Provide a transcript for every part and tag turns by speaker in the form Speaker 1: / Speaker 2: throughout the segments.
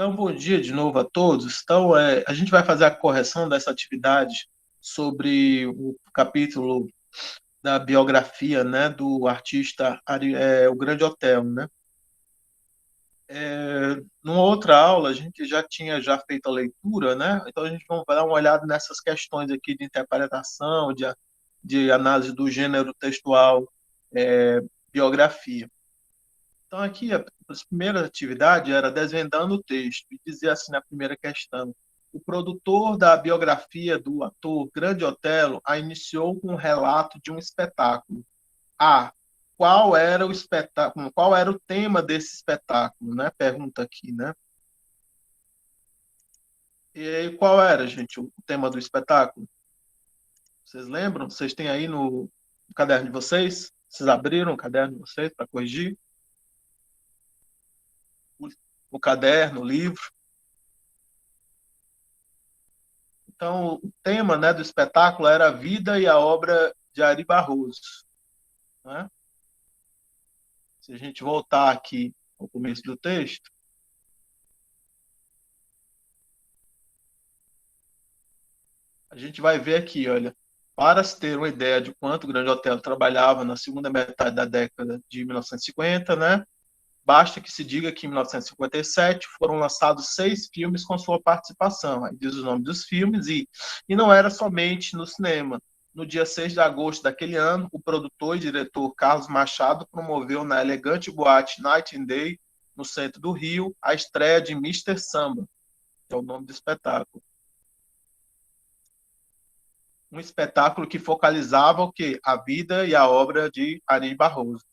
Speaker 1: Então, bom dia de novo a todos. Então, a gente vai fazer a correção dessa atividade sobre o capítulo da biografia, né, do artista o Grande Otelo, né? Numa outra aula, a gente já tinha feito a leitura, né? Então, a gente vai dar uma olhada nessas questões aqui de interpretação, de análise do gênero textual, biografia. Então, aqui, a primeira atividade era desvendando o texto, e dizia assim na primeira questão: o produtor da biografia do ator Grande Otelo a iniciou com um relato de um espetáculo. A. Qual era o espetáculo? Qual era o tema desse espetáculo, né? Pergunta aqui, né? E aí, qual era, gente, o tema do espetáculo? Vocês lembram? Vocês têm aí no caderno de vocês? Vocês abriram o caderno de vocês para corrigir? O caderno, o livro? Então, o tema, né, do espetáculo era a vida e a obra de Ari Barroso, né? Se a gente voltar aqui ao começo do texto, a gente vai ver aqui, olha, para se ter uma ideia de quanto o Grande Otelo trabalhava na segunda metade da década de 1950, né? Basta que se diga que em 1957 foram lançados 6 filmes com sua participação. Aí diz o nome dos filmes e não era somente no cinema. No dia 6 de agosto daquele ano, o produtor e diretor Carlos Machado promoveu na elegante boate Night and Day, no centro do Rio, a estreia de Mister Samba, que é o nome do espetáculo. Um espetáculo que focalizava o quê? A vida e a obra de Ari Barroso.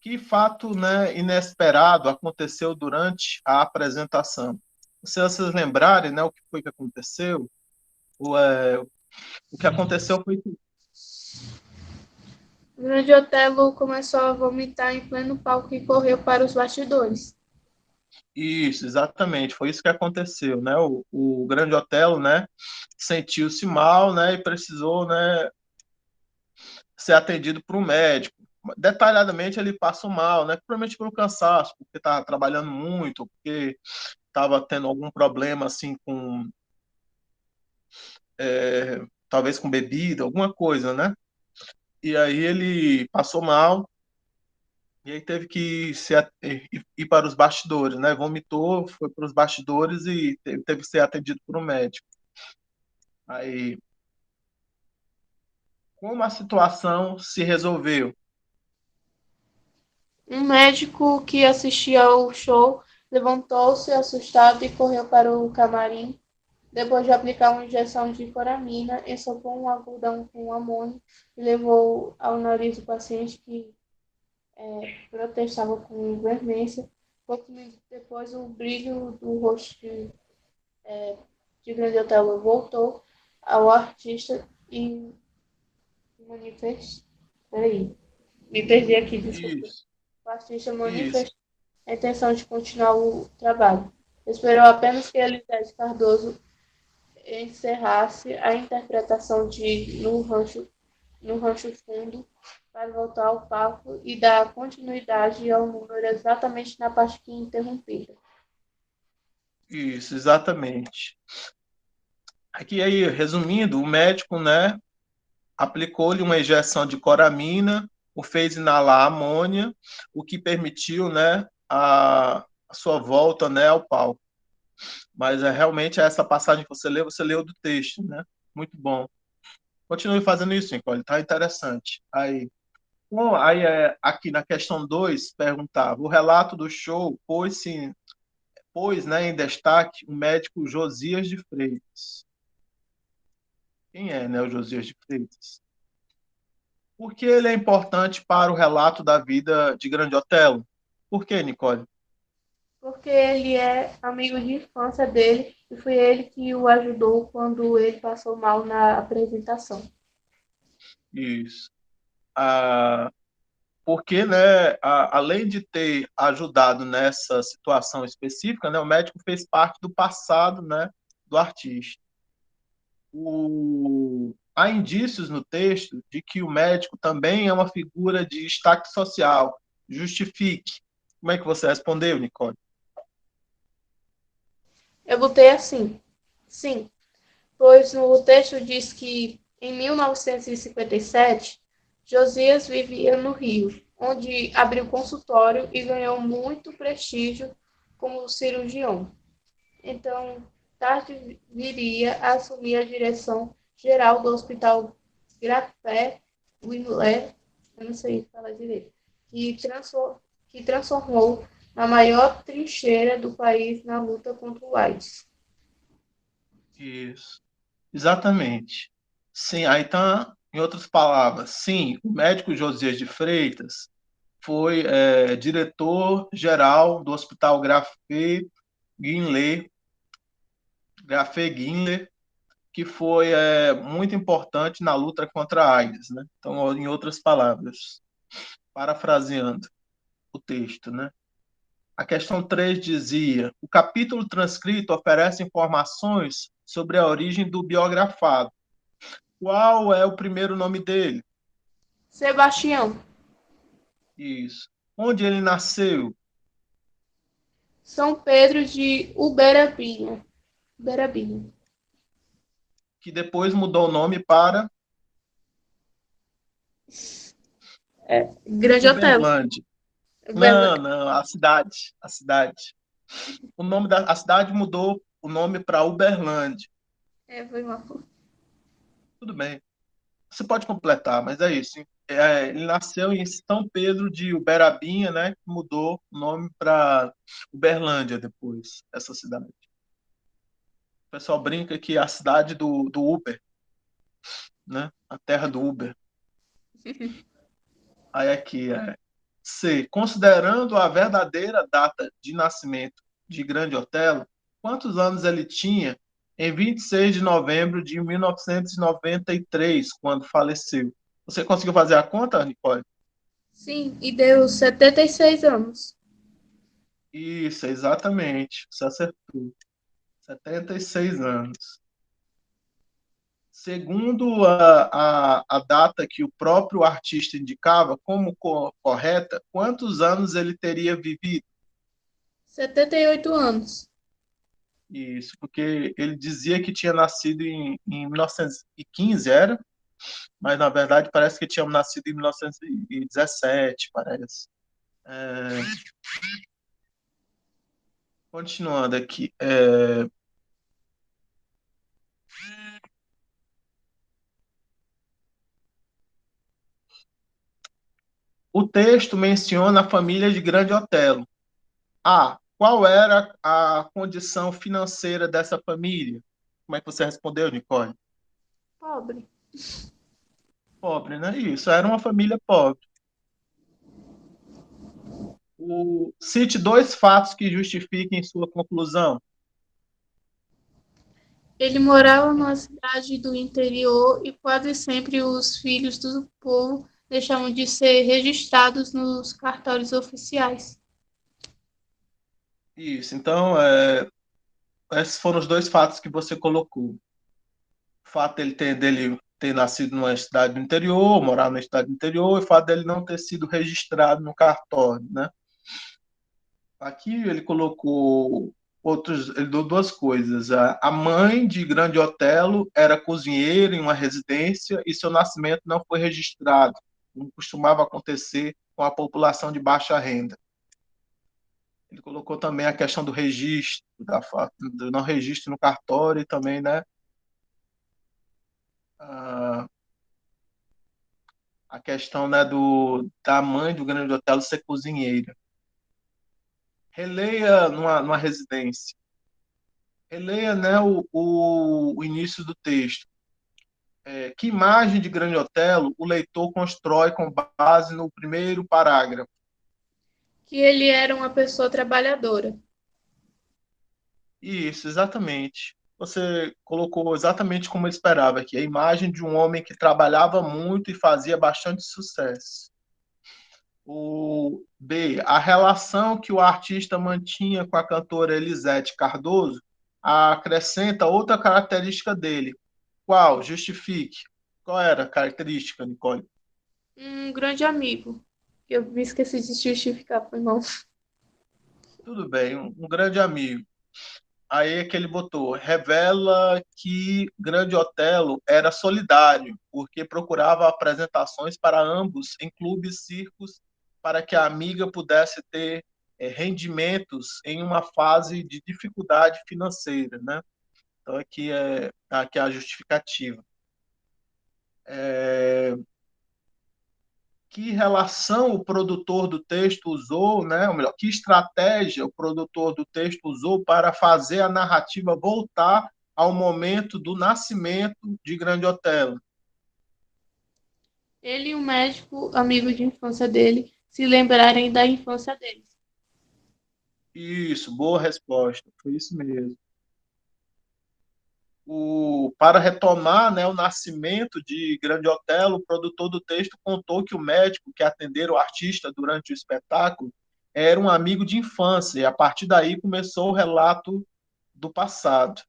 Speaker 1: Que fato, né, inesperado aconteceu durante a apresentação? Se vocês lembrarem, né, o que foi que aconteceu, o que aconteceu foi que
Speaker 2: O Grande Otelo começou a vomitar em pleno palco e correu para os bastidores.
Speaker 1: isso, exatamente, foi isso que aconteceu, né? O Grande Otelo, né, sentiu-se mal, né, e precisou, né, ser atendido por um médico. Detalhadamente, ele passou mal, né, provavelmente pelo cansaço, porque estava trabalhando muito, porque estava tendo algum problema assim com talvez com bebida, alguma coisa, né? E aí ele passou mal e aí teve que ir para os bastidores, né? Vomitou, foi para os bastidores e teve que ser atendido por um médico. Aí, como a situação se resolveu?
Speaker 2: Um médico que assistia ao show levantou-se assustado e correu para o camarim. Depois de aplicar uma injeção de coramina, ensopou um algodão com amônio e levou ao nariz do paciente que protestava com veemência. Poucos minutos depois, o brilho do rosto de Grande Otelo voltou ao artista e manifestou. Peraí, me perdi aqui, desculpa.
Speaker 1: Isso,
Speaker 2: O artista
Speaker 1: isso,
Speaker 2: manifestou a intenção de continuar o trabalho. Esperou apenas que Elisete Cardoso encerrasse a interpretação de no Rancho Fundo para voltar ao palco e dar continuidade ao número exatamente na parte que interrompida.
Speaker 1: isso, exatamente. Aqui aí, resumindo, o médico, né, aplicou-lhe uma injeção de coramina, o fez inalar amônia, o que permitiu, né, a sua volta, né, ao palco. Mas realmente essa passagem que você leu do texto, né? Muito bom. Continue fazendo isso, Nicole, tá interessante. Aí, bom, aí aqui na questão 2 perguntava: o relato do show pôs, né, em destaque o médico Josias de Freitas. Quem é, né, o Josias de Freitas? Por que ele é importante para o relato da vida de Grande Otelo? Por que, Nicole?
Speaker 2: Porque ele é amigo de infância dele e foi ele que o ajudou quando ele passou mal na apresentação.
Speaker 1: Isso. Ah, porque, né, além de ter ajudado nessa situação específica, né, o médico fez parte do passado, né, do artista. Há indícios no texto de que o médico também é uma figura de destaque social. Justifique. Como é que você respondeu, Nicole?
Speaker 2: Eu botei assim. Sim, pois o texto diz que em 1957, Josias vivia no Rio, onde abriu consultório e ganhou muito prestígio como cirurgião. Então, tarde viria a assumir a direção geral do Hospital Grafé Wimler, eu não sei falar direito, que transformou na maior trincheira do país na luta contra o AIDS.
Speaker 1: Isso. Exatamente. Sim, aí tá, em outras palavras, sim, o médico Josias de Freitas foi diretor-geral do Hospital Grafé Guinler, que foi muito importante na luta contra a AIDS, né? Então, em outras palavras, parafraseando o texto, né? A questão 3 dizia: o capítulo transcrito oferece informações sobre a origem do biografado. Qual é o primeiro nome dele?
Speaker 2: Sebastião,
Speaker 1: Isso. Onde ele nasceu?
Speaker 2: São Pedro de Uberabinha. Uberabinha.
Speaker 1: Que depois mudou o nome para
Speaker 2: Grande Hotel.
Speaker 1: Uberlândia. Não,
Speaker 2: Uberlândia.
Speaker 1: não, a cidade, a cidade. A cidade mudou o nome para Uberlândia.
Speaker 2: Foi mal.
Speaker 1: Tudo bem. Você pode completar, mas é isso. Ele nasceu em São Pedro de Uberabinha, né? Que mudou o nome para Uberlândia depois, essa cidade. O pessoal brinca que é a cidade do Uber, né? A terra do Uber. Aí aqui é C. Considerando a verdadeira data de nascimento de Grande Otelo, quantos anos ele tinha em 26 de novembro de 1993, quando faleceu? Você conseguiu fazer a conta, Nicole?
Speaker 2: Sim, e deu 76 anos.
Speaker 1: Isso, exatamente. Você acertou. 76 anos. Segundo a data que o próprio artista indicava como correta, quantos anos ele teria vivido?
Speaker 2: 78 anos.
Speaker 1: Isso, porque ele dizia que tinha nascido em 1915, era? Mas na verdade parece que tinha nascido em 1917, parece. É, continuando aqui. O texto menciona a família de Grande Otelo. Qual era a condição financeira dessa família? Como é que você respondeu, Nicole?
Speaker 2: Pobre.
Speaker 1: Pobre, né? Isso, era uma família pobre. Cite dois fatos que justifiquem sua conclusão.
Speaker 2: Ele morava numa cidade do interior e quase sempre os filhos do povo deixavam de ser registrados nos cartórios oficiais.
Speaker 1: Isso, então, esses foram os dois fatos que você colocou. O fato dele ter nascido numa cidade do interior, morar numa cidade do interior, e o fato dele não ter sido registrado no cartório, né? Aqui ele colocou ele deu duas coisas. A mãe de Grande Otelo era cozinheira em uma residência e seu nascimento não foi registrado, como costumava acontecer com a população de baixa renda. Ele colocou também a questão do registro, do não registro no cartório e também, né, a, a questão, né, da mãe do Grande Otelo ser cozinheira. Releia numa residência. Releia, né, o início do texto. Que imagem de Grande Otelo o leitor constrói com base no primeiro parágrafo?
Speaker 2: Que ele era uma pessoa trabalhadora.
Speaker 1: Isso, exatamente. Você colocou exatamente como eu esperava aqui, a imagem de um homem que trabalhava muito e fazia bastante sucesso. O B, a relação que o artista mantinha com a cantora Elisete Cardoso acrescenta outra característica dele. Qual? Justifique. Qual era a característica, Nicole?
Speaker 2: Um grande amigo. Eu me esqueci de justificar, foi mal.
Speaker 1: Tudo bem, um grande amigo. Aí é que ele botou, revela que Grande Otelo era solidário, porque procurava apresentações para ambos em clubes e circos para que a amiga pudesse ter rendimentos em uma fase de dificuldade financeira, né? Então aqui é a justificativa. É, que relação o produtor do texto usou, né? Ou melhor, que estratégia o produtor do texto usou para fazer a narrativa voltar ao momento do nascimento de Grande Otelo?
Speaker 2: Ele e um médico, amigo de infância dele, se lembrarem da infância deles.
Speaker 1: Isso, boa resposta, foi isso mesmo. Para retomar, né, o nascimento de Grande Otelo, o produtor do texto contou que o médico que atendera o artista durante o espetáculo era um amigo de infância, e a partir daí começou o relato do passado.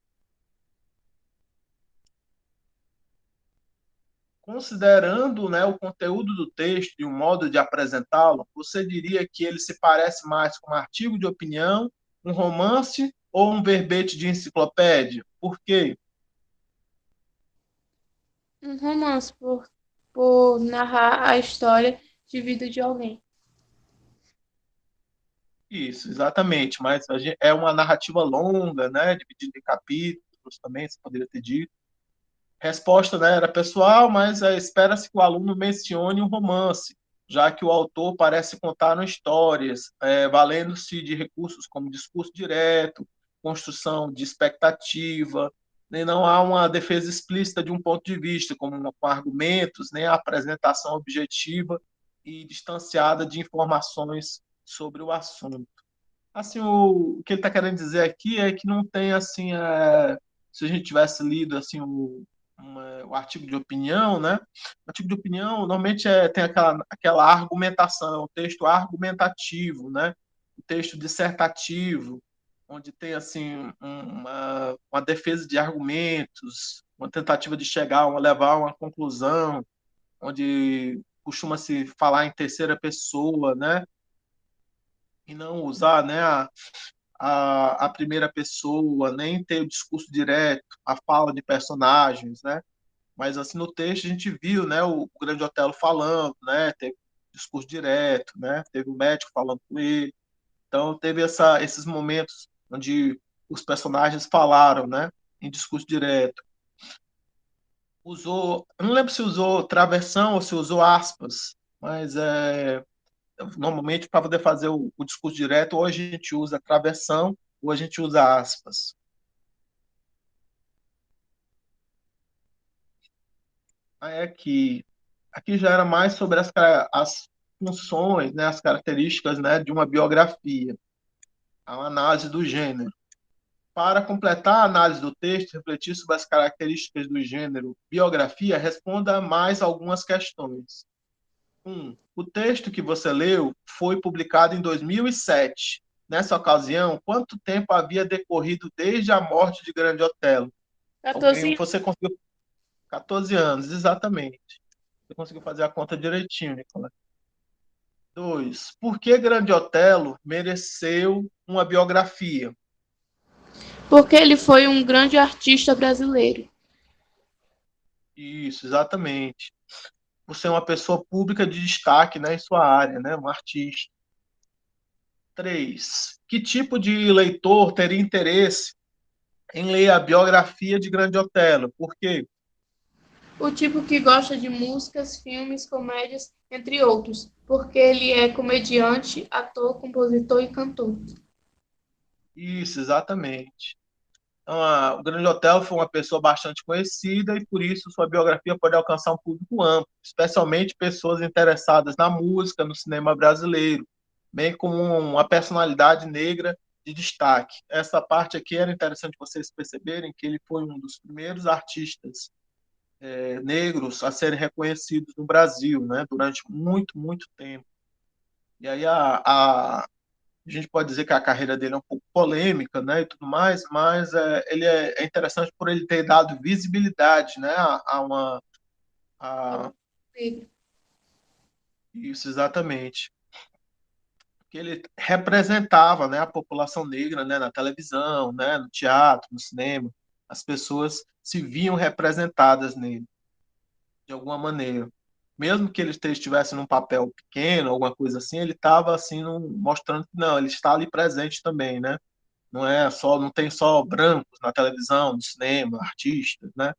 Speaker 1: Considerando, né, o conteúdo do texto e o modo de apresentá-lo, você diria que ele se parece mais com um artigo de opinião, um romance ou um verbete de enciclopédia? Por quê?
Speaker 2: Um romance por narrar a história de vida de alguém.
Speaker 1: Isso, exatamente, mas é uma narrativa longa, né, dividida em capítulos também, você poderia ter dito. Resposta, né, era pessoal, mas espera-se que o aluno mencione um romance, já que o autor parece contar histórias, valendo-se de recursos como discurso direto, construção de expectativa, e não há uma defesa explícita de um ponto de vista, com argumentos, nem a apresentação objetiva e distanciada de informações sobre o assunto. Assim, o que ele está querendo dizer aqui é que não tem assim, se a gente tivesse lido assim o artigo de opinião, né? O artigo de opinião normalmente tem aquela argumentação, o texto argumentativo, né? O texto dissertativo, onde tem assim uma defesa de argumentos, uma tentativa de levar a uma conclusão, onde costuma se falar em terceira pessoa, né? E não usar, né, a primeira pessoa, nem ter o discurso direto, a fala de personagens, né? Mas assim no texto a gente viu, né, o Grande Otelo falando, né? Teve discurso direto, né? Teve o médico falando com ele. Então teve esses momentos onde os personagens falaram, né? Em discurso direto. Eu não lembro se usou travessão ou se usou aspas, mas normalmente para poder fazer o discurso direto, ou a gente usa travessão ou a gente usa aspas. Aí aqui já era mais sobre as funções, né, as características, né, de uma biografia, a análise do gênero. Para completar a análise do texto, refletir sobre as características do gênero biografia, responda mais algumas questões. O texto que você leu foi publicado em 2007. Nessa ocasião, quanto tempo havia decorrido desde a morte de Grande Otelo?
Speaker 2: 14
Speaker 1: Você conseguiu 14 anos, exatamente. Você conseguiu fazer a conta direitinho, Nicolas. 2. Por que Grande Otelo mereceu uma biografia?
Speaker 2: porque ele foi um grande artista brasileiro.
Speaker 1: Isso, exatamente. Por ser uma pessoa pública de destaque, né, em sua área, né, um artista. 3. Que tipo de leitor teria interesse em ler a biografia de Grande Otelo? Por quê?
Speaker 2: O tipo que gosta de músicas, filmes, comédias, entre outros, porque ele é comediante, ator, compositor e cantor.
Speaker 1: Isso, exatamente. Então, o Grande Otelo foi uma pessoa bastante conhecida e, por isso, sua biografia pode alcançar um público amplo, especialmente pessoas interessadas na música, no cinema brasileiro, bem como uma personalidade negra de destaque. Essa parte aqui era interessante vocês perceberem que ele foi um dos primeiros artistas negros a serem reconhecidos no Brasil, né, durante muito, muito tempo. E aí A gente pode dizer que a carreira dele é um pouco polêmica, né, e tudo mais, mas ele é interessante por ele ter dado visibilidade, né, a uma a,
Speaker 2: Negro.
Speaker 1: isso exatamente, que ele representava, né, a população negra, né, na televisão, né, no teatro, no cinema, as pessoas se viam representadas nele de alguma maneira. Mesmo que ele estivesse num papel pequeno, alguma coisa assim, ele estava assim mostrando que não, ele está ali presente também, né? Não é só, não tem só brancos na televisão, no cinema, artistas, né?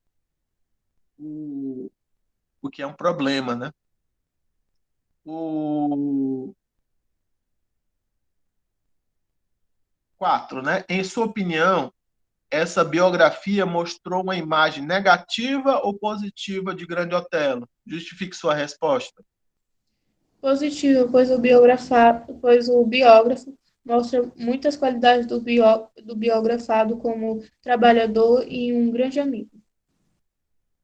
Speaker 1: O, o que é um problema, né? O 4, né? Em sua opinião, essa biografia mostrou uma imagem negativa ou positiva de Grande Otelo? Justifique sua resposta.
Speaker 2: Positivo, pois o biógrafo mostra muitas qualidades do biografado como trabalhador e um grande amigo.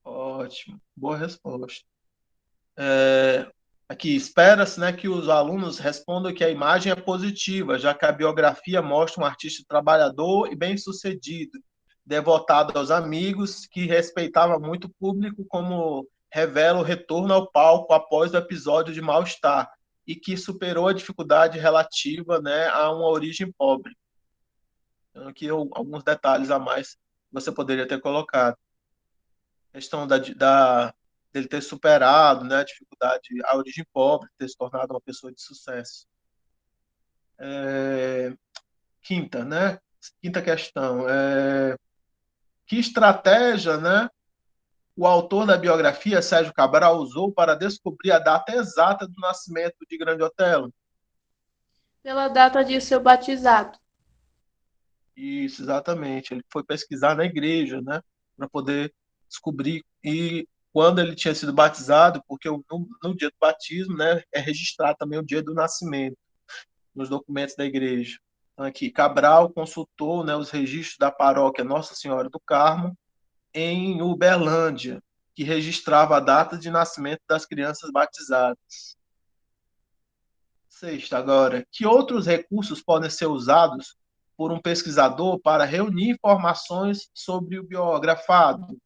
Speaker 1: Ótimo, boa resposta. É, aqui, espera-se, né, que os alunos respondam que a imagem é positiva, já que a biografia mostra um artista trabalhador e bem-sucedido, devotado aos amigos, que respeitava muito o público, como revela o retorno ao palco após o episódio de Mal-Estar, e que superou a dificuldade relativa, né, a uma origem pobre. Então, aqui alguns detalhes a mais que você poderia ter colocado. A questão dele ter superado, né, a dificuldade, a origem pobre, ter se tornado uma pessoa de sucesso. É, quinta, né? Quinta questão. Que estratégia, né, o autor da biografia, Sérgio Cabral, usou para descobrir a data exata do nascimento de Grande Otelo?
Speaker 2: Pela data de seu batizado.
Speaker 1: Isso, exatamente. Ele foi pesquisar na igreja, né, para poder descobrir e quando ele tinha sido batizado, porque no dia do batismo, né, é registrado também o dia do nascimento nos documentos da igreja. Então, aqui, Cabral consultou, né, os registros da paróquia Nossa Senhora do Carmo em Uberlândia, que registrava a data de nascimento das crianças batizadas. Sexta, agora, que outros recursos podem ser usados por um pesquisador para reunir informações sobre o biografado?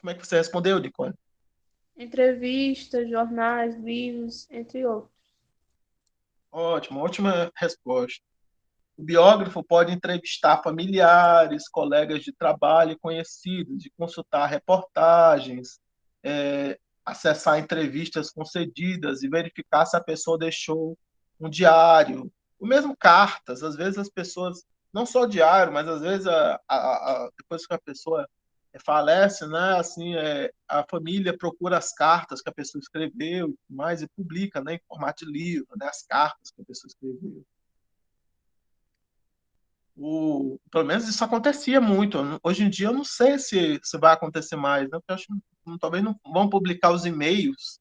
Speaker 1: Como é que você respondeu, Nicole?
Speaker 2: Entrevistas, jornais, livros, entre outros.
Speaker 1: Ótimo, ótima resposta. O biógrafo pode entrevistar familiares, colegas de trabalho e conhecidos, e consultar reportagens, acessar entrevistas concedidas e verificar se a pessoa deixou um diário, ou mesmo cartas. Às vezes as pessoas, não só diário, mas às vezes depois que a pessoa falece, né, assim, a família procura as cartas que a pessoa escreveu e mais e publica, né, em formato de livro, né, as cartas que a pessoa escreveu. Pelo menos isso acontecia muito. Hoje em dia eu não sei se vai acontecer mais, né? Porque eu acho que talvez não vão publicar os e-mails.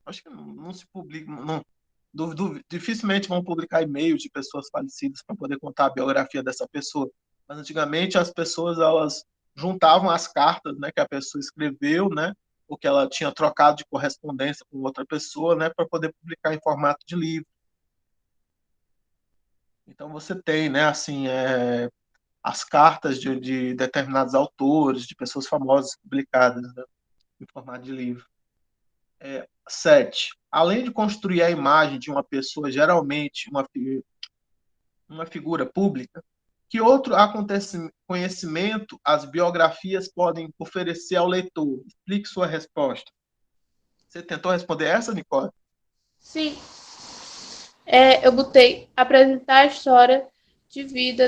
Speaker 1: Acho que não se publica, dificilmente vão publicar e-mails de pessoas falecidas para poder contar a biografia dessa pessoa. Mas antigamente as pessoas elas juntavam as cartas, né, que a pessoa escreveu, né, ou que ela tinha trocado de correspondência com outra pessoa, né, para poder publicar em formato de livro. Então você tem, né, assim, as cartas de determinados autores, de pessoas famosas publicadas, né, em formato de livro. 7. Além de construir a imagem de uma pessoa, geralmente uma figura pública, que outro conhecimento as biografias podem oferecer ao leitor? Explique sua resposta. Você tentou responder essa, Nicole?
Speaker 2: Sim, eu botei apresentar a história de vida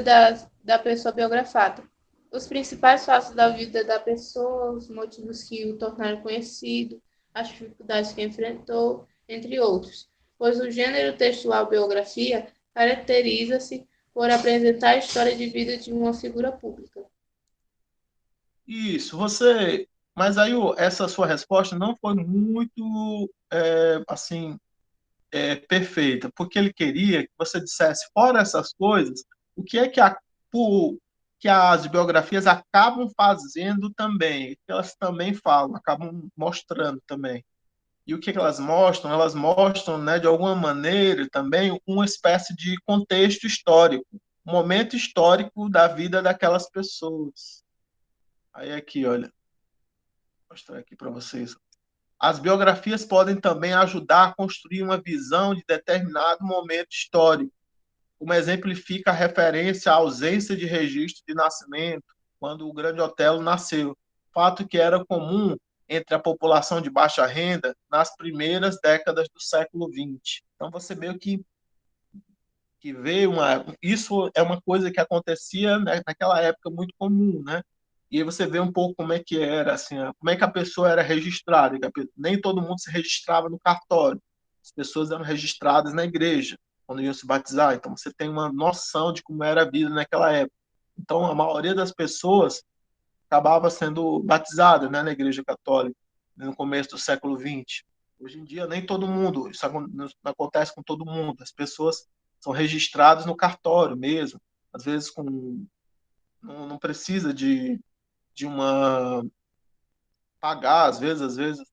Speaker 2: da pessoa biografada. Os principais fatos da vida da pessoa, os motivos que o tornaram conhecido, as dificuldades que enfrentou, entre outros. Pois o gênero textual biografia caracteriza-se por apresentar a história de vida de uma figura pública.
Speaker 1: Isso, você. Mas aí essa sua resposta não foi muito assim perfeita, porque ele queria que você dissesse, fora essas coisas, o que é que as biografias acabam fazendo também, que elas também falam, acabam mostrando também. E o que elas mostram? Elas mostram, né, de alguma maneira, também uma espécie de contexto histórico, um momento histórico da vida daquelas pessoas. Aí aqui, olha, vou mostrar aqui para vocês. As biografias podem também ajudar a construir uma visão de determinado momento histórico, como exemplifica a referência à ausência de registro de nascimento, quando o Grande Otelo nasceu, fato que era comum entre a população de baixa renda nas primeiras décadas do século XX. Então você vê que veio isso é uma coisa que acontecia, né, naquela época muito comum, né? E aí você vê um pouco como é que era, assim, como é que a pessoa era registrada. Nem todo mundo se registrava no cartório. As pessoas eram registradas na igreja quando iam se batizar. Então você tem uma noção de como era a vida naquela época. Então a maioria das pessoas acabava sendo batizada, né, na igreja católica no começo do século XX. Hoje em dia nem todo mundo, isso não acontece com todo mundo. As pessoas são registradas no cartório mesmo, às vezes não precisa de uma pagar, às vezes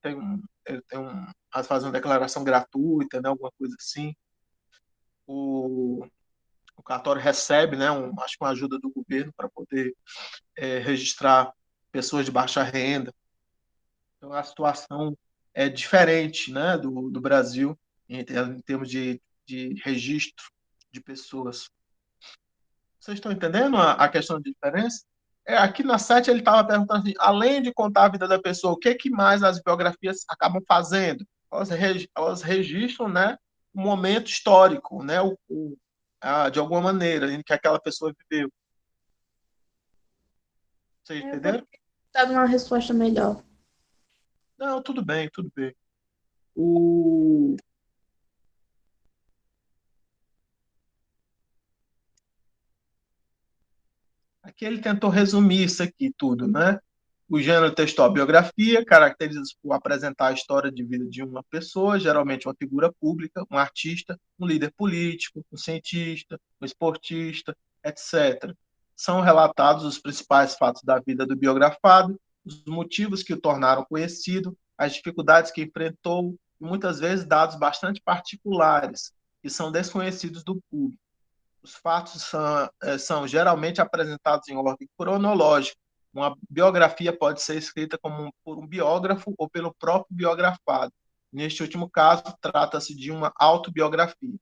Speaker 1: faz uma declaração gratuita, né, alguma coisa assim. O, o cartório recebe, né, acho que uma ajuda do governo para poder registrar pessoas de baixa renda. Então a situação é diferente, né, do Brasil em termos de registro de pessoas. Vocês estão entendendo a questão de diferença? Aqui na 7 ele estava perguntando assim, além de contar a vida da pessoa, o que mais as biografias acabam fazendo? Elas registram, né, um momento histórico, né, de alguma maneira, em que aquela pessoa viveu. Vocês
Speaker 2: Eu vou
Speaker 1: entenderam?
Speaker 2: dar uma resposta melhor.
Speaker 1: Não, tudo bem, tudo bem. O, Aqui ele tentou resumir isso aqui tudo, né? O gênero textual biografia caracteriza-se por apresentar a história de vida de uma pessoa, geralmente uma figura pública, um artista, um líder político, um cientista, um esportista, etc. São relatados os principais fatos da vida do biografado, os motivos que o tornaram conhecido, as dificuldades que enfrentou e muitas vezes dados bastante particulares que são desconhecidos do público. Os fatos são geralmente apresentados em ordem cronológica. Uma biografia pode ser escrita por um biógrafo ou pelo próprio biografado. Neste último caso, trata-se de uma autobiografia.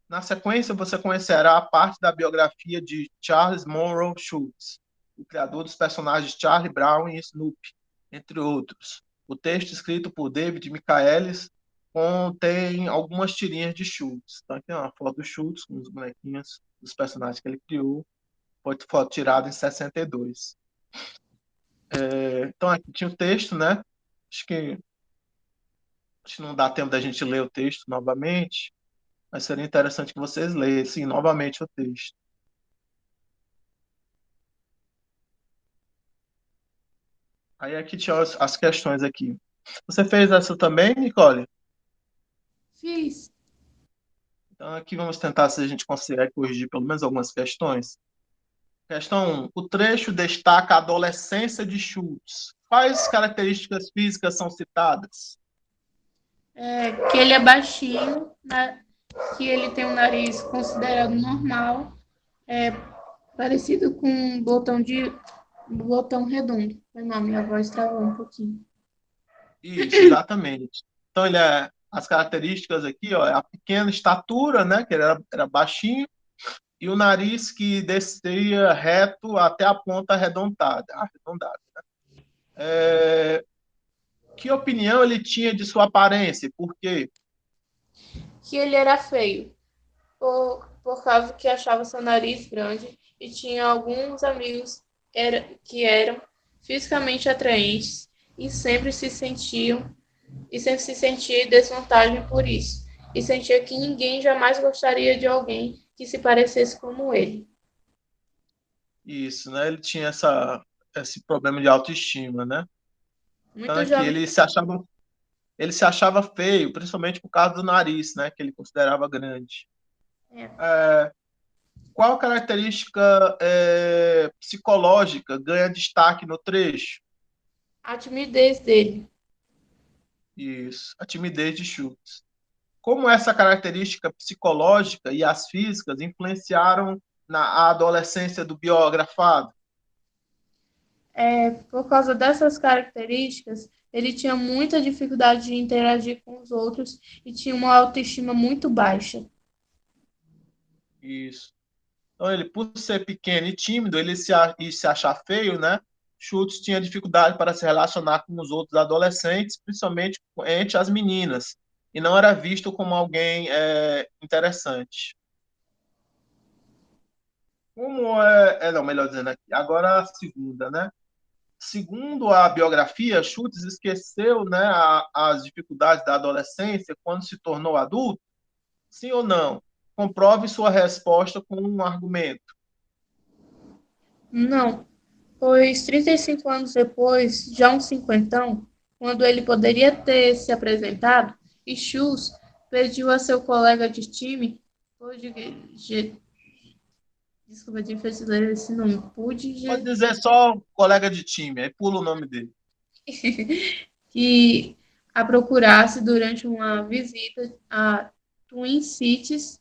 Speaker 1: Na sequência, você conhecerá a parte da biografia de Charles Monroe Schultz, o criador dos personagens Charlie Brown e Snoopy, entre outros. O texto, escrito por David Michaelis, contém algumas tirinhas de Schultz. Então, aqui é uma foto do Schultz com os bonequinhos dos personagens que ele criou. Foi foto tirada em 62. Então, aqui tinha o texto, né? Acho que, acho que não dá tempo da gente ler o texto novamente, mas seria interessante que vocês lessem novamente o texto. Aí aqui tinha as questões aqui. Você fez essa também, Nicole?
Speaker 2: Fiz.
Speaker 1: Então aqui vamos tentar se a gente consegue corrigir pelo menos algumas questões. Questão 1. O trecho destaca a adolescência de Schultz. Quais características físicas são citadas?
Speaker 2: Que ele é baixinho, né? Que ele tem um nariz considerado normal, é, parecido com um botão redondo. Foi mal, minha voz travou um pouquinho.
Speaker 1: Isso, exatamente. Então as características aqui, ó, é a pequena estatura, né, que ele era baixinho, e o nariz que descia reto até a ponta arredondada. Que opinião ele tinha de sua aparência? Por quê?
Speaker 2: Que ele era feio, por causa que achava seu nariz grande e tinha alguns amigos que eram fisicamente atraentes e sempre se sentia em desvantagem por isso. E sentia que ninguém jamais gostaria de alguém que se parecesse como ele.
Speaker 1: Isso, né? Ele tinha esse problema de autoestima, né? Então
Speaker 2: Muitos
Speaker 1: aqui
Speaker 2: jovens.
Speaker 1: ele se achava feio, principalmente por causa do nariz, né? Que ele considerava grande.
Speaker 2: É,
Speaker 1: É, qual característica psicológica ganha destaque no trecho?
Speaker 2: a timidez dele.
Speaker 1: Isso, a timidez de Schultz. Como essa característica psicológica e as físicas influenciaram na adolescência do biografado?
Speaker 2: Por causa dessas características, ele tinha muita dificuldade de interagir com os outros e tinha uma autoestima muito baixa.
Speaker 1: Isso. Então, ele, por ser pequeno e tímido, e se achar feio, né? Schultz tinha dificuldade para se relacionar com os outros adolescentes, principalmente entre as meninas, e não era visto como alguém interessante. Não, melhor dizendo aqui, agora a segunda, né? Segundo a biografia, Schultz esqueceu, né, as dificuldades da adolescência quando se tornou adulto? Sim ou não? Comprove sua resposta com um argumento.
Speaker 2: Não, pois 35 anos depois, já um cinquentão, quando ele poderia ter se apresentado, e Schultz pediu a seu colega de time, desculpa, difícil ler esse nome,
Speaker 1: Pode
Speaker 2: Pudge,
Speaker 1: dizer só colega de time, aí pula o nome dele.
Speaker 2: que a procurasse durante uma visita a Twin Cities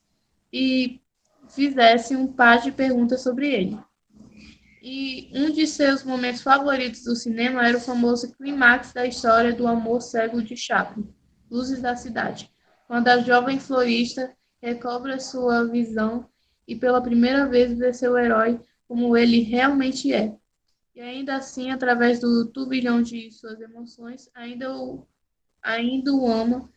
Speaker 2: e fizesse um par de perguntas sobre ele. E um de seus momentos favoritos do cinema era o famoso clímax da história do amor cego de Chaplin, Luzes da Cidade, quando a jovem florista recobra sua visão e pela primeira vez vê seu herói como ele realmente é. E ainda assim, através do turbilhão de suas emoções, ainda o ama,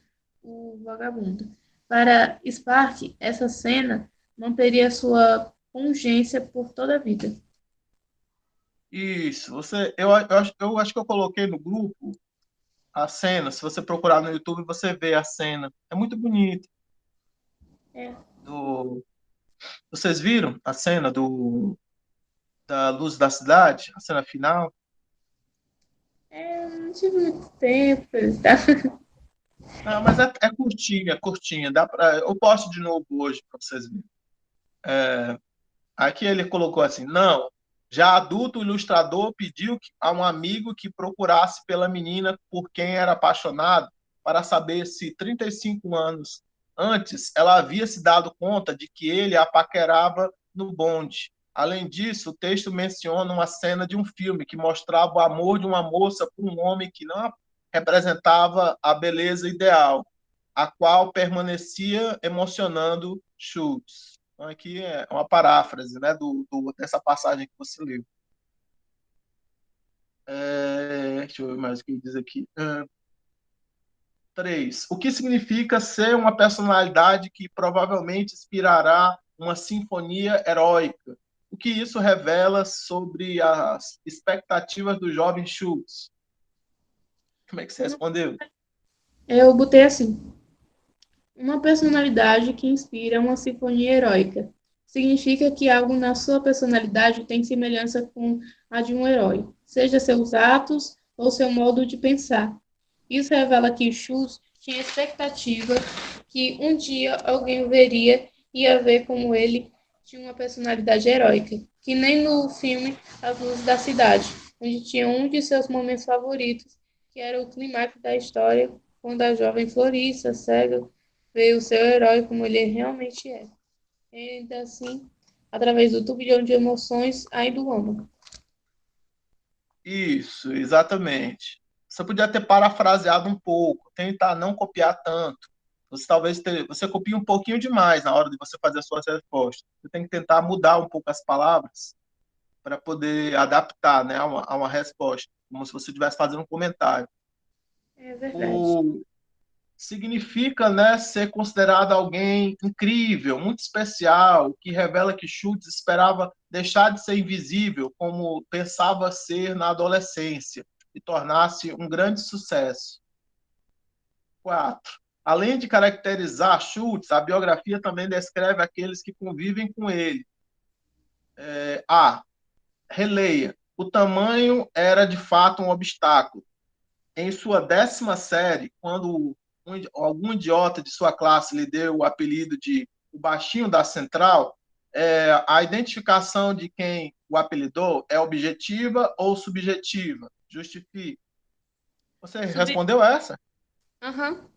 Speaker 2: o vagabundo. Para Spark, essa cena manteria sua pungência por toda a vida.
Speaker 1: Isso, eu acho que eu coloquei no grupo a cena. Se você procurar no YouTube, você vê a cena. É muito bonito.
Speaker 2: É,
Speaker 1: Do... Vocês viram a cena da luz da cidade, a cena final?
Speaker 2: não tive muito tempo, tá?
Speaker 1: Não, mas é curtinha, curtinha. Eu posto de novo hoje para vocês verem. Aqui ele colocou assim: não, já adulto, o ilustrador pediu a um amigo que procurasse pela menina por quem era apaixonado para saber se 35 anos antes ela havia se dado conta de que ele a paquerava no bonde. Além disso, o texto menciona uma cena de um filme que mostrava o amor de uma moça por um homem que não representava a beleza ideal, a qual permanecia emocionando Schultz. Então, aqui é uma paráfrase, né, dessa passagem que você leu. Deixa eu ver mais o que ele diz aqui. 3. O que significa ser uma personalidade que provavelmente inspirará uma sinfonia heróica? O que isso revela sobre as expectativas do jovem Schultz? Como é que você respondeu?
Speaker 2: Eu botei assim: uma personalidade que inspira uma sinfonia heróica. Significa que algo na sua personalidade tem semelhança com a de um herói, seja seus atos ou seu modo de pensar. Isso revela que Schultz tinha expectativa que um dia alguém o veria e ia ver como ele tinha uma personalidade heróica, que nem no filme As Luzes da Cidade, onde tinha um de seus momentos favoritos, que era o clímax da história, quando a jovem florista, cega, vê o seu herói como ele realmente é. E ainda assim, através do turbilhão de emoções, ainda o ama.
Speaker 1: Isso, exatamente. Você podia ter parafraseado um pouco, tentar não copiar tanto. Você copia um pouquinho demais na hora de você fazer as suas respostas. Você tem que tentar mudar um pouco as palavras para poder adaptar, né, a uma resposta, como se você estivesse fazendo um comentário.
Speaker 2: É verdade.
Speaker 1: O significa, né, ser considerado alguém incrível, muito especial, que revela que Schultz esperava deixar de ser invisível, como pensava ser na adolescência, e tornar-se um grande sucesso. 4. Além de caracterizar Schultz, a biografia também descreve aqueles que convivem com ele. A. Releia. O tamanho era de fato um obstáculo. Em sua 10ª série, quando algum idiota de sua classe lhe deu o apelido de o baixinho da central, a identificação de quem o apelidou é objetiva ou subjetiva? Justifique. Você
Speaker 2: Sub...
Speaker 1: respondeu essa?
Speaker 2: Aham.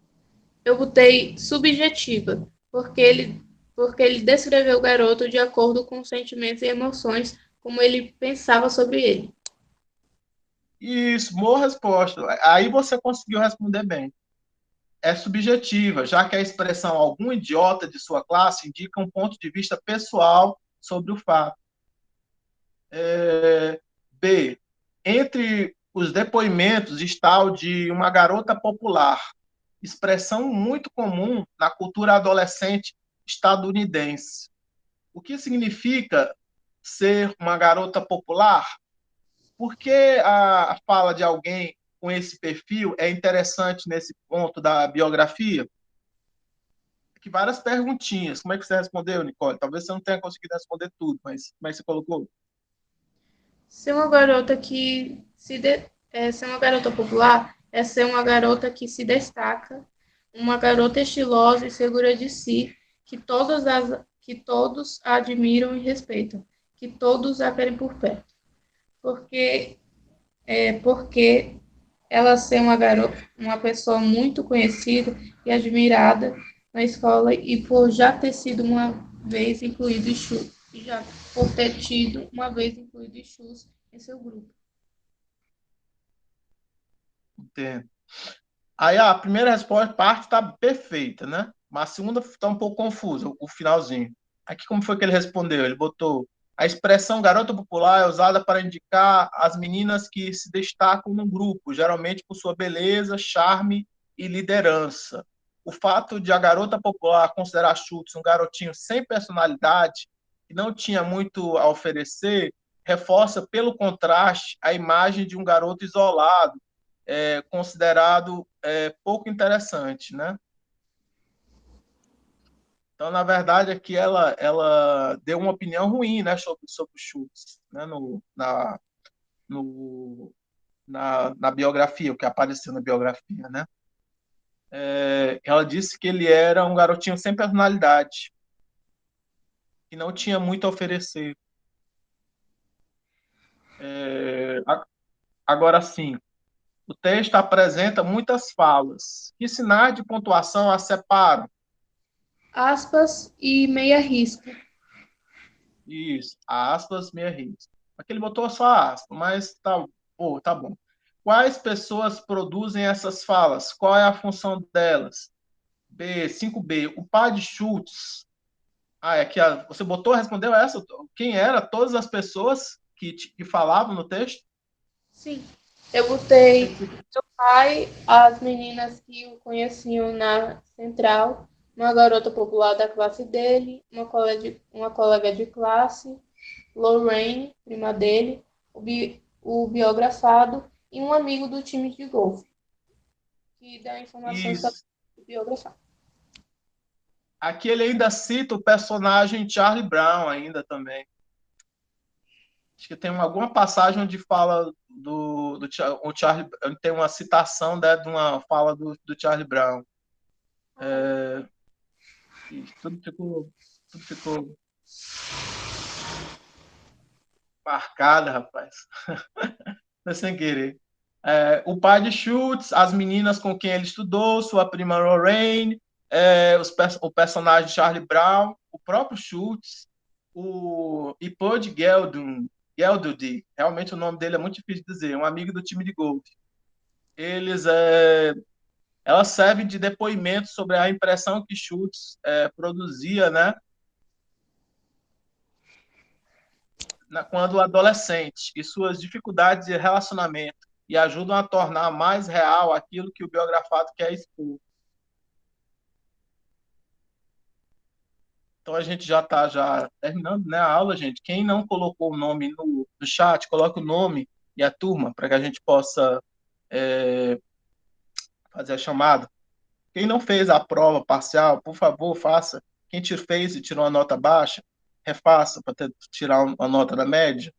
Speaker 2: Eu botei subjetiva, porque ele descreveu o garoto de acordo com os sentimentos e emoções, como ele pensava sobre ele.
Speaker 1: Isso, boa resposta. Aí você conseguiu responder bem. É subjetiva, já que a expressão algum idiota de sua classe indica um ponto de vista pessoal sobre o fato. B. Entre os depoimentos está o de uma garota popular, expressão muito comum na cultura adolescente estadunidense. O que significa ser uma garota popular? Por que a fala de alguém com esse perfil é interessante nesse ponto da biografia? Aqui várias perguntinhas. Como é que você respondeu, Nicole? Talvez você não tenha conseguido responder tudo, mas como é que você colocou?
Speaker 2: Ser uma garota que ser uma garota popular é ser uma garota que se destaca, uma garota estilosa e segura de si, que todos a admiram e respeitam, que todos a querem por perto. Porque ela ser uma garota, uma pessoa muito conhecida e admirada na escola e por já ter sido uma vez incluído em Chu, já por ter tido uma vez incluído em Chus em seu grupo.
Speaker 1: Entendo. Aí a primeira resposta, parte está perfeita, né? Mas a segunda está um pouco confusa, o finalzinho. Aqui como foi que ele respondeu? Ele botou: a expressão garota popular é usada para indicar as meninas que se destacam num grupo, geralmente por sua beleza, charme e liderança. O fato de a garota popular considerar Schultz um garotinho sem personalidade, que não tinha muito a oferecer, reforça, pelo contraste, a imagem de um garoto isolado, considerado pouco interessante, né? Então, na verdade, aqui ela deu uma opinião ruim, né, sobre o Schultz, né, no, na biografia, o que apareceu na biografia, né? Ela disse que ele era um garotinho sem personalidade, que não tinha muito a oferecer. Agora sim, o texto apresenta muitas falas. Que sinais de pontuação a separam?
Speaker 2: Aspas e meia risca.
Speaker 1: Isso, aspas, meia risca. Aqui ele botou só aspas, mas tá bom. Quais pessoas produzem essas falas? Qual é a função delas? B, 5B. O par de Schultz. É que você botou, respondeu essa? Quem era? Todas as pessoas que falavam no texto?
Speaker 2: Sim, eu botei seu pai, as meninas que o conheciam na central, uma garota popular da classe dele, uma colega de classe, Lorraine, prima dele, o biografado e um amigo do time de golfe, que dá informações sobre
Speaker 1: Isso.
Speaker 2: o biografado.
Speaker 1: Aqui ele ainda cita o personagem Charlie Brown ainda também. Acho que tem alguma passagem onde fala o Charlie, tem uma citação, né, de uma fala do Charlie Brown. Tudo ficou marcado, rapaz. Foi sem querer. O pai de Schultz, as meninas com quem ele estudou, sua prima Lorraine, o personagem Charlie Brown, o próprio Schultz, o Ipod Geldudi, realmente o nome dele é muito difícil de dizer, um amigo do time de golfe. Eles, ela serve de depoimento sobre a impressão que Schultz produzia, né, quando adolescente, e suas dificuldades de relacionamento, e ajudam a tornar mais real aquilo que o biografado quer expor. Então a gente já está já terminando, né, a aula, gente. Quem não colocou o nome no chat, coloque o nome e a turma para que a gente possa fazer a chamada. Quem não fez a prova parcial, por favor, faça. Quem fez e tirou uma nota baixa, refaça para tirar uma nota da média.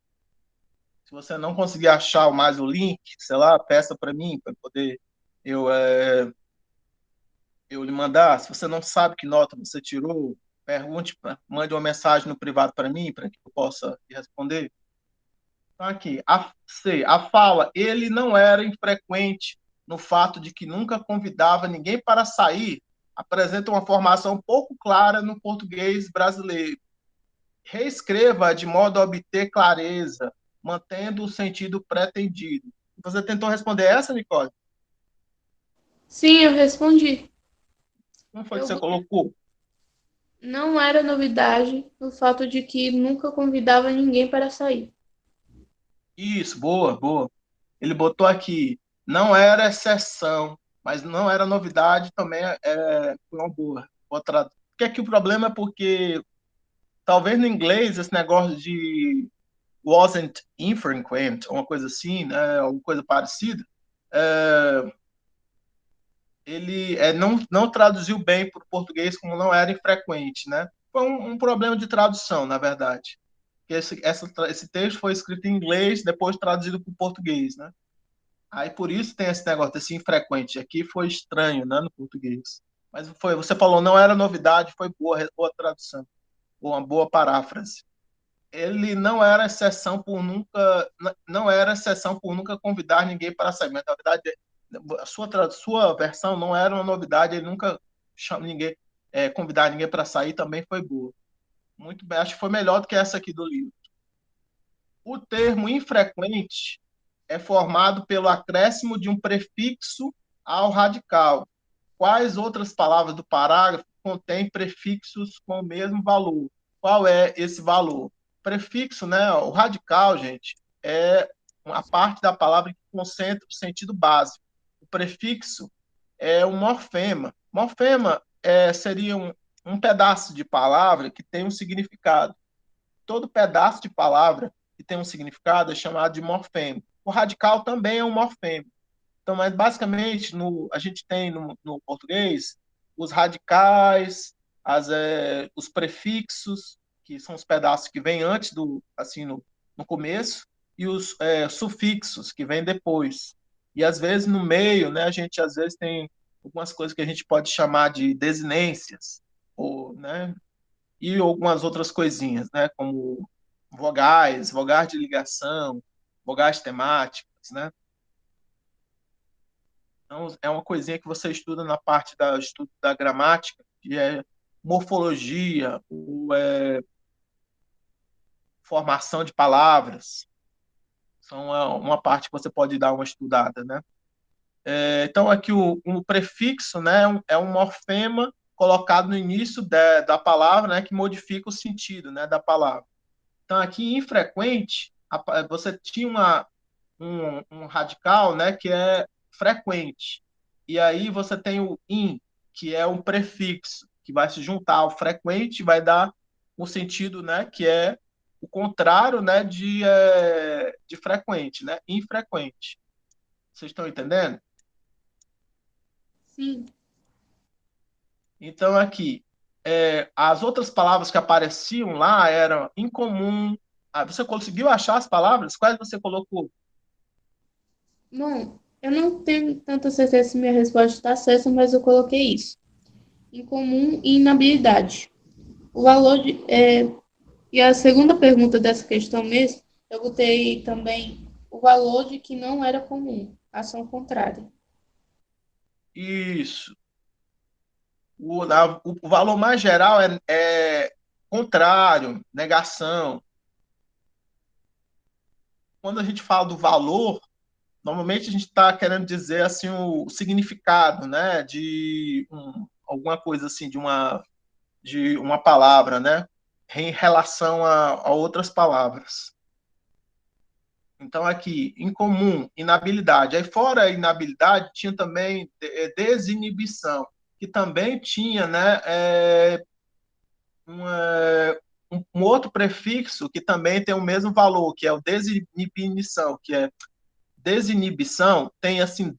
Speaker 1: Se você não conseguir achar mais o link, sei lá, peça para mim, para poder eu, eu lhe mandar. Se você não sabe que nota você tirou, pergunte, mande uma mensagem no privado para mim, para que eu possa lhe responder. Então, aqui, a fala, ele não era infrequente no fato de que nunca convidava ninguém para sair, apresenta uma formação pouco clara no português brasileiro. Reescreva de modo a obter clareza, mantendo o sentido pretendido. Você tentou responder essa, Nicole?
Speaker 2: Sim, eu respondi.
Speaker 1: Como foi que
Speaker 2: Eu
Speaker 1: você
Speaker 2: botei.
Speaker 1: colocou?
Speaker 2: Não era novidade o fato de que nunca convidava ninguém para sair.
Speaker 1: Isso, boa, boa. Ele botou aqui, não era exceção, mas não era novidade também, foi uma boa. Outra, porque aqui o problema é porque, talvez no inglês, esse negócio de wasn't infrequent, uma coisa assim, né, alguma coisa parecida, é, ele não traduziu bem para o português como não era infrequente, né? Foi um problema de tradução, na verdade. Esse texto foi escrito em inglês, depois traduzido para o português, né? Aí por isso tem esse negócio desse infrequente. Aqui foi estranho, né, no português. Mas foi, você falou, não era novidade, foi boa, boa tradução, uma boa paráfrase. Ele não era exceção por nunca, não era exceção por nunca convidar ninguém para sair. Mas na verdade, a sua versão não era uma novidade, ele nunca chamou ninguém, convidar ninguém para sair, também foi boa. Muito bem, acho que foi melhor do que essa aqui do livro. O termo infrequente é formado pelo acréscimo de um prefixo ao radical. Quais outras palavras do parágrafo contêm prefixos com o mesmo valor? Qual é esse valor? Prefixo, né? O radical, gente, é uma parte da palavra que concentra o sentido básico. O prefixo é um morfema. Morfema seria um pedaço de palavra que tem um significado. Todo pedaço de palavra que tem um significado é chamado de morfema. O radical também é um morfema. Então, mas basicamente, a gente tem no português os radicais, os prefixos, que são os pedaços que vêm antes assim, no começo, e os sufixos, que vêm depois. E às vezes no meio, né, a gente às vezes tem algumas coisas que a gente pode chamar de desinências, ou, né, e algumas outras coisinhas, né, como vogais de ligação, vogais temáticas, né? Então, é uma coisinha que você estuda na parte da estudo da gramática, que é morfologia, formação de palavras. São uma parte que você pode dar uma estudada, né? Então, aqui o prefixo, né, é um morfema colocado no início da palavra, né, que modifica o sentido, né, da palavra. Então, aqui, infrequente, você tinha um radical, né, que é frequente. E aí você tem o in, que é um prefixo, que vai se juntar ao frequente, vai dar um sentido, né, que é o contrário, né, de frequente, né, infrequente. Vocês estão entendendo?
Speaker 2: Sim.
Speaker 1: Então, aqui, as outras palavras que apareciam lá eram incomum. Ah, você conseguiu achar as palavras? Quais você colocou?
Speaker 2: Bom, eu não tenho tanta certeza se minha resposta está certa, mas eu coloquei isso. Incomum e inabilidade. O valor de. E a segunda pergunta dessa questão mesmo, eu botei também o valor de que não era comum, ação contrária.
Speaker 1: Isso. O valor mais geral é contrário, negação. Quando a gente fala do valor, normalmente a gente está querendo dizer assim o significado, né, alguma coisa assim de uma palavra, né, em relação a outras palavras. Então aqui, incomum, inabilidade. Aí fora a inabilidade tinha também desinibição, que também tinha, né, uma, um outro prefixo que também tem o mesmo valor, que é o desinibição, que é desinibição, tem assim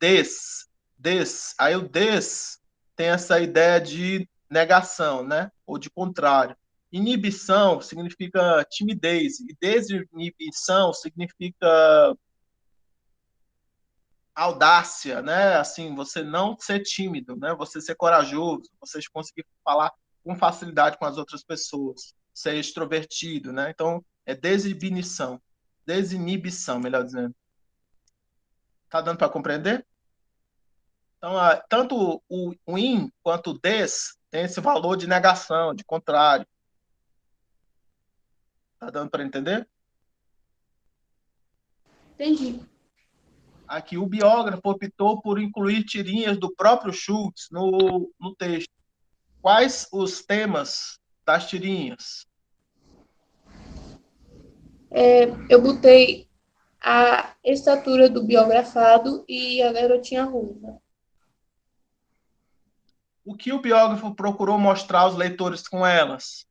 Speaker 1: aí o des tem essa ideia de negação, né? Ou de contrário. Inibição significa timidez e desinibição significa audácia, né? Assim, você não ser tímido, né? Você ser corajoso, você conseguir falar com facilidade com as outras pessoas, ser extrovertido, né? Então, é desinibição, melhor dizendo. Tá dando para compreender? Então, tanto o in quanto o des tem esse valor de negação, de contrário. Tá dando para entender?
Speaker 2: Entendi.
Speaker 1: Aqui, o biógrafo optou por incluir tirinhas do próprio Schultz no texto. Quais os temas das tirinhas?
Speaker 2: Eu botei a estatura do biografado e a garotinha ruiva.
Speaker 1: O que o biógrafo procurou mostrar aos leitores com elas?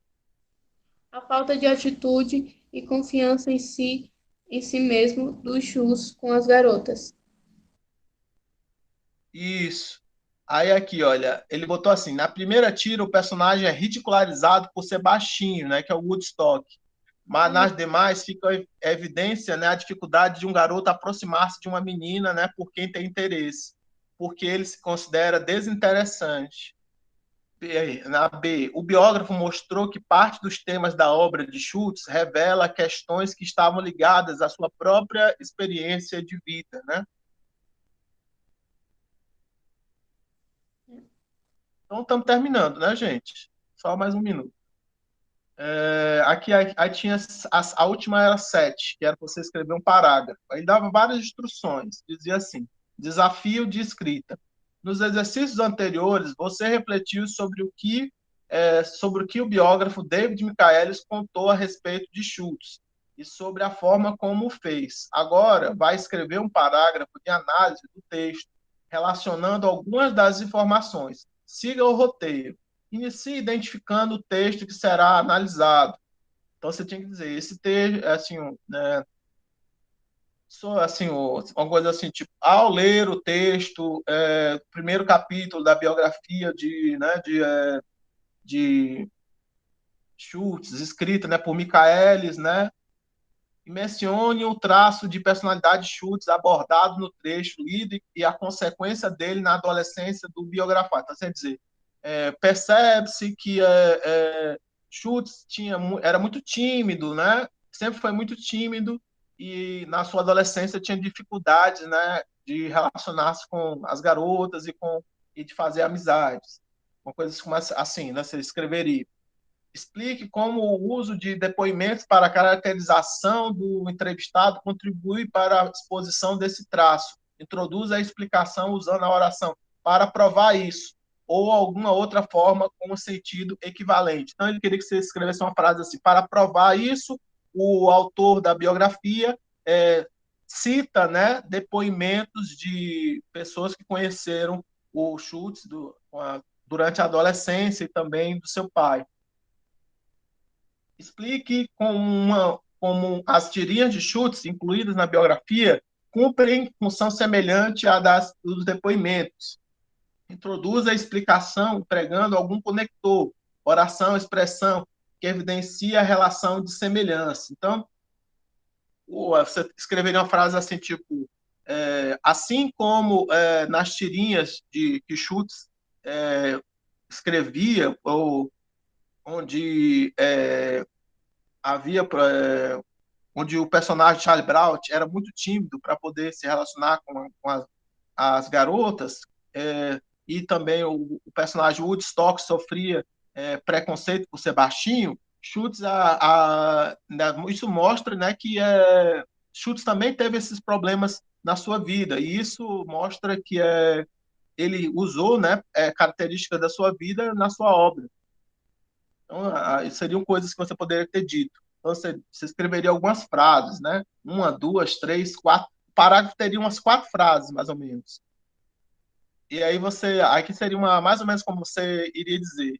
Speaker 2: A falta de atitude e confiança em si mesmo dos Chus com as garotas.
Speaker 1: Isso. Aí aqui, olha, ele botou assim, na primeira tira o personagem é ridicularizado por ser baixinho, né, que é o Woodstock. Mas
Speaker 2: Uhum.
Speaker 1: nas demais fica a evidência, né, a dificuldade de um garoto aproximar-se de uma menina, né, por quem tem interesse, porque ele se considera desinteressante. Na B, o biógrafo mostrou que parte dos temas da obra de Schultz revela questões que estavam ligadas à sua própria experiência de vida, né? Então estamos terminando, né, gente? Só mais um minuto. Aqui aí tinha a última era 7, que era para você escrever um parágrafo. Aí dava várias instruções. Dizia assim: desafio de escrita. Nos exercícios anteriores, você refletiu sobre o que o biógrafo David Michaelis contou a respeito de Schultz e sobre a forma como o fez. Agora, vai escrever um parágrafo de análise do texto, relacionando algumas das informações. Siga o roteiro. Inicie identificando o texto que será analisado. Então, você tinha que dizer, esse texto, assim, né, assim, uma coisa assim, tipo, ao ler o texto, primeiro capítulo da biografia de Schultz, escrita, né, por Michaelis, né, e mencione o traço de personalidade de Schultz abordado no trecho lido e a consequência dele na adolescência do biografado. Então, quer dizer, percebe-se que Schultz era muito tímido, né? Sempre foi muito tímido e na sua adolescência tinha dificuldades, né, de relacionar-se com as garotas e de fazer amizades. Uma coisa assim, né? Você escreveria. Explique como o uso de depoimentos para a caracterização do entrevistado contribui para a exposição desse traço. Introduza a explicação usando a oração para provar isso, ou alguma outra forma com sentido equivalente. Então, ele queria que você escrevesse uma frase assim: para provar isso, o autor da biografia cita, né, depoimentos de pessoas que conheceram o Schultz durante a adolescência e também do seu pai. Explique como as tirinhas de Schultz incluídas na biografia cumprem função semelhante à dos depoimentos. Introduza a explicação empregando algum conector, oração, expressão, que evidencia a relação de semelhança. Então, você escreveria uma frase assim, tipo, assim como nas tirinhas que Schultz escrevia, ou onde havia onde o personagem Charlie Brown era muito tímido para poder se relacionar as garotas, e também o personagem Woodstock sofria preconceito por ser baixinho. Schultz, isso mostra, né, que Schultz também teve esses problemas na sua vida, e isso mostra que ele usou, né, características da sua vida na sua obra. Então, seriam coisas que você poderia ter dito. Então, você escreveria algumas frases, né? Uma, duas, três, quatro. O parágrafo teria umas quatro frases, mais ou menos. E aí aqui seria mais ou menos como você iria dizer.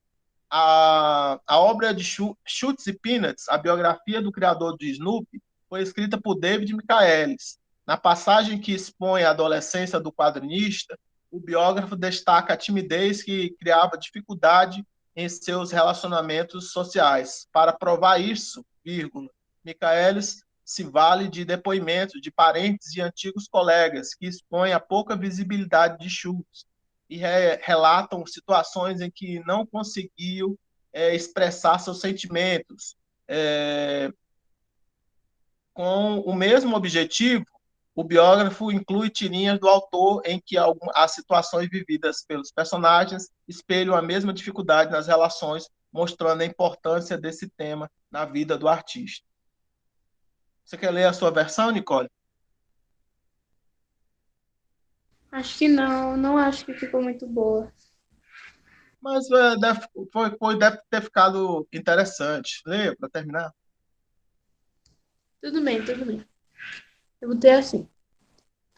Speaker 1: A obra de Schultz e Peanuts, a biografia do criador de Snoopy, foi escrita por David Michaelis. Na passagem que expõe a adolescência do quadrinista, o biógrafo destaca a timidez que criava dificuldade em seus relacionamentos sociais. Para provar isso, vírgula, Michaelis se vale de depoimentos de parentes e antigos colegas que expõem a pouca visibilidade de Schultz e relatam situações em que não conseguiu expressar seus sentimentos, com o mesmo objetivo. O biógrafo inclui tirinhas do autor em que as situações vividas pelos personagens espelham a mesma dificuldade nas relações, mostrando a importância desse tema na vida do artista. Você quer ler a sua versão, Nicole?
Speaker 2: Acho que não, não acho que ficou muito boa.
Speaker 1: Mas deve ter ficado interessante. Leia para terminar.
Speaker 2: Tudo bem, tudo bem. Eu botei assim.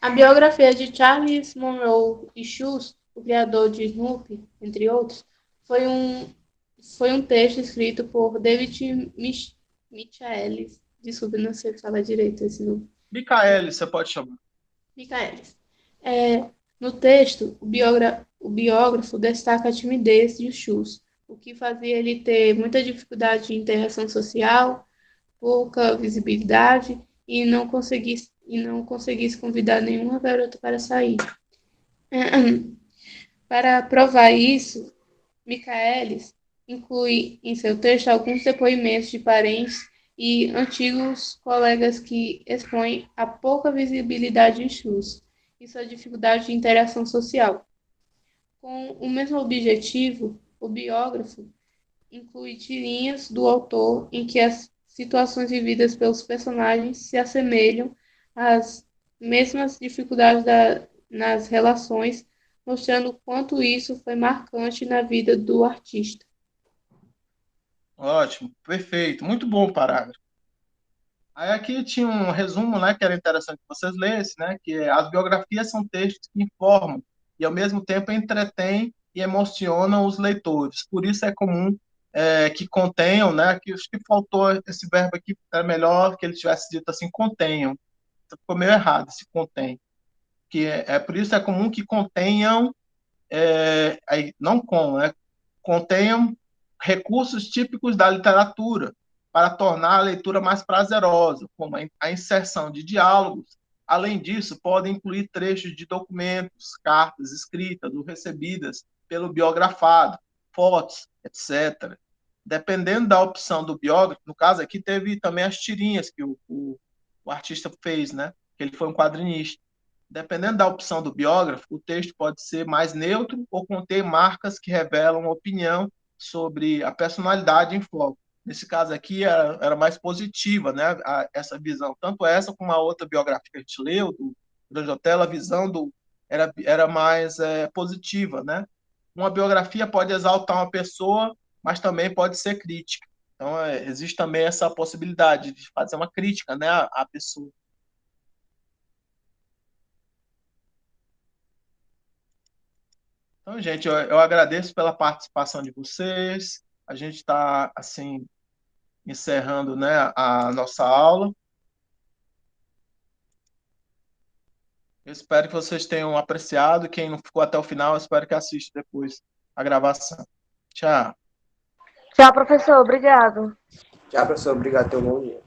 Speaker 2: A biografia de Charles Monroe e Schultz, o criador de Snoopy, entre outros, foi um, foi um texto escrito por David Michaelis. Desculpe, não sei falar direito esse nome.
Speaker 1: Micaele, você pode chamar.
Speaker 2: Michaelis. É, no texto, o biógrafo destaca a timidez de Schultz, o que fazia ele ter muita dificuldade de interação social, pouca visibilidade e não conseguisse convidar nenhuma garota para sair. Para provar isso, Michaelis inclui em seu texto alguns depoimentos de parentes e antigos colegas que expõem a pouca visibilidade de SUS e sua dificuldade de interação social. Com o mesmo objetivo, o biógrafo inclui tirinhas do autor em que as situações vividas pelos personagens se assemelham às mesmas dificuldades nas relações, mostrando o quanto isso foi marcante na vida do artista.
Speaker 1: Ótimo, perfeito. Muito bom o parágrafo. Aí aqui tinha um resumo, né, que era interessante que vocês lessem, né, que as biografias são textos que informam e ao mesmo tempo entretêm e emocionam os leitores. Por isso é comum que contenham, né, que acho que faltou esse verbo aqui, era melhor que ele tivesse dito assim, contenham. Ficou meio errado esse contém. Que por isso é comum que contenham aí, não com, né, contenham recursos típicos da literatura para tornar a leitura mais prazerosa, como a inserção de diálogos. Além disso, podem incluir trechos de documentos, cartas escritas ou recebidas pelo biografado, fotos, etc. Dependendo da opção do biógrafo, no caso aqui teve também as tirinhas que o artista fez, né? Que ele foi um quadrinista. Dependendo da opção do biógrafo, o texto pode ser mais neutro ou conter marcas que revelam opinião sobre a personalidade em foco. Nesse caso aqui, era mais positiva, né? Essa visão. Tanto essa como a outra biografia que a gente leu, do Grande Otelo, a visão era mais positiva, né? Uma biografia pode exaltar uma pessoa, mas também pode ser crítica. Então, existe também essa possibilidade de fazer uma crítica, né, à pessoa. Então, gente, eu agradeço pela participação de vocês. A gente está, assim, encerrando, né, a nossa aula. Eu espero que vocês tenham apreciado. Quem não ficou até o final, eu espero que assista depois a gravação. Tchau.
Speaker 3: Tchau, professor. Obrigado.
Speaker 4: Tchau, professor. Obrigado. Tenha um bom dia.